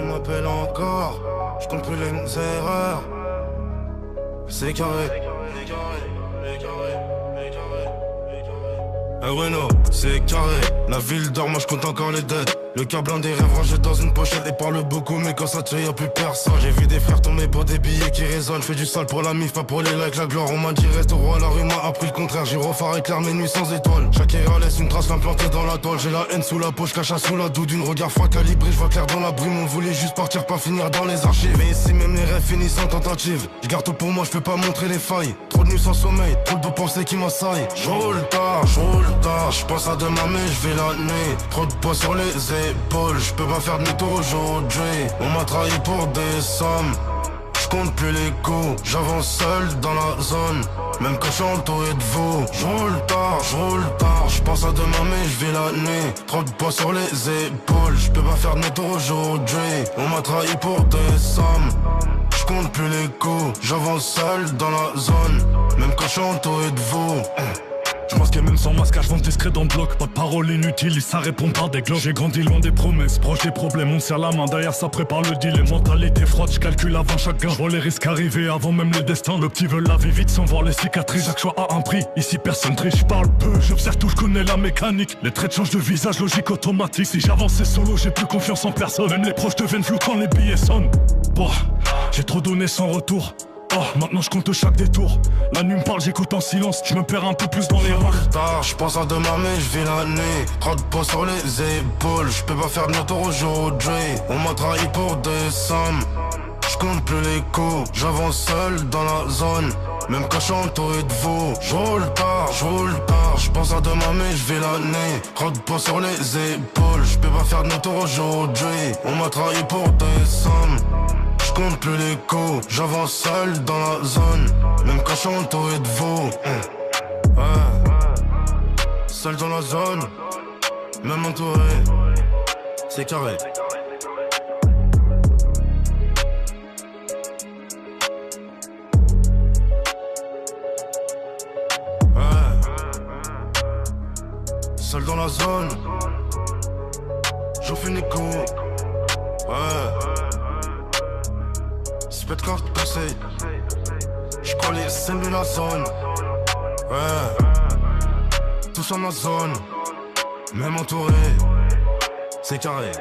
il m'appelle encore. Je compte plus les erreurs. C'est carré. Eh ouais non, c'est carré. La ville dort, moi je compte encore les dettes. Le cœur blindé, rêve rangé dans une pochette. Et parle beaucoup, mais quand ça tire y'a plus personne. J'ai vu des frères tomber pour des billets qui résonnent. Fais du sale pour la mif, pas pour les likes, la gloire. On m'a dit reste au roi, la rue m'a appris le contraire. Gyrophare éclaire mes nuits sans étoiles. Chaque erreur laisse une trace implantée dans la toile. J'ai la haine sous la peau, je cache sous la doude. D'une regard froid calibré, je vois clair dans la brume. On voulait juste partir, pas finir dans les archives. Mais ici même les rêves finissent en tentative. Je garde tout pour moi, je peux pas montrer les failles. Trop de nuits sans sommeil, trop de beaux pensées qui m'assaillent. J'roule tard, je pense à demain mais je vais la nuit. Trop de poids sur les épaules, je peux pas faire demi-tour aujourd'hui. On m'a trahi pour des sommes, je compte plus les coups. J'avance seul dans la zone, même quand je suis entouré de vous. J'roule tard, je pense à demain mais je vais la nuit. Trop de poids sur les épaules, je peux pas faire demi-tour aujourd'hui. On m'a trahi pour des sommes, je compte plus les coups. J'avance seul dans la zone, même quand je suis entouré de vous. Je masquais même sans masque, je vends discret dans le bloc. Pas de paroles inutiles, ça répond par des glocks. J'ai grandi loin des promesses, proche des problèmes. On serre la main, derrière ça prépare le deal. Et mentalité froide, je calcule avant chaque gain. Je vois les risques arriver avant même le destin. Le petit veut la vie vite sans voir les cicatrices. Chaque choix a un prix, ici personne triche. Je parle peu, j'observe tout, je connais la mécanique. Les traits changent de visage, logique automatique. Si j'avance solo, j'ai plus confiance en personne. Même les proches deviennent flous quand les billets sonnent. Boah, j'ai trop donné sans retour. Oh, maintenant je compte chaque détour. La nuit me parle, j'écoute en silence. Je me perds un peu plus dans les rangs. Je pense à demain mais je vis la nuit. Trop de poids sur les épaules, je peux pas faire de tour aujourd'hui. On m'a trahi pour des sommes, je compte plus les coups. J'avance seul dans la zone, même quand je suis entouré de vous. J'roule tard, je pense à demain mais je vis la nuit. Trop de poids sur les épaules, je peux pas faire de tour aujourd'hui. On m'a trahi pour des sommes, je compte plus les coups. J'avance seul dans la zone, même quand je suis entouré de vous. Ouais. Seul dans la zone, même entouré, c'est carré. Ouais. Seul dans la zone, j'en fais une écho. Ouais. Spet carte conseil, j'crois les scènes de la zone. Ouais. Tous en ma zone, même entouré, c'est carré.